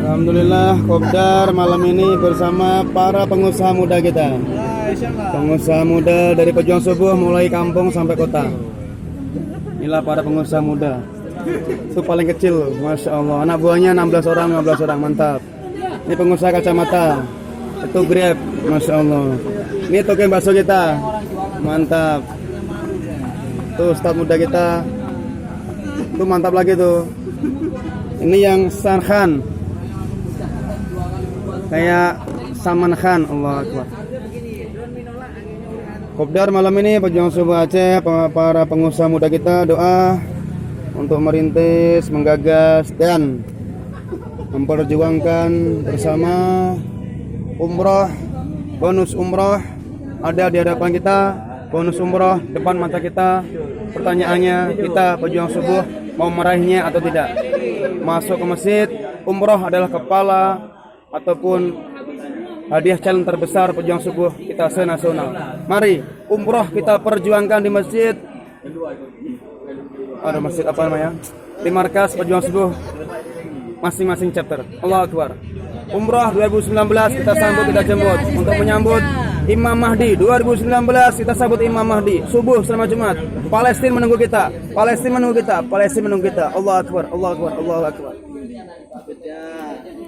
Alhamdulillah Kopdar malam ini bersama para pengusaha muda kita. Pengusaha muda dari Pejuang Subuh mulai kampung sampai kota. Inilah para pengusaha muda. Itu paling kecil, Masya Allah. Anak buahnya 16 orang, 15 orang, mantap. Ini pengusaha kacamata. Itu Grab, Masya Allah. Ini token bakso kita, mantap. Tuh staf muda kita. Tuh mantap lagi tuh. Ini yang Sarhan. Kayak Salman Khan, Allah Akbar. Kopdar malam ini Pejuang Subuh Aceh, para pengusaha muda kita doa untuk merintis, menggagas dan memperjuangkan bersama umroh, bonus umroh ada di hadapan kita, bonus umroh depan mata kita. Pertanyaannya, kita Pejuang Subuh mau meraihnya atau tidak? Masuk ke masjid, umroh adalah kepala ataupun hadiah challenge terbesar Pejuang Subuh kita senasional. Mari umroh kita perjuangkan di masjid. Ada masjid apa namanya? Di markas Pejuang Subuh masing-masing chapter. Allah Akbar. Umroh 2019 kita sambut, kita jemput untuk menyambut Imam Mahdi. 2019 kita sambut Imam Mahdi. Subuh selama Jumat. Palestina menunggu kita. Palestina menunggu kita. Palestina menunggu kita. Allah Akbar. Allah Akbar. Allah Akbar.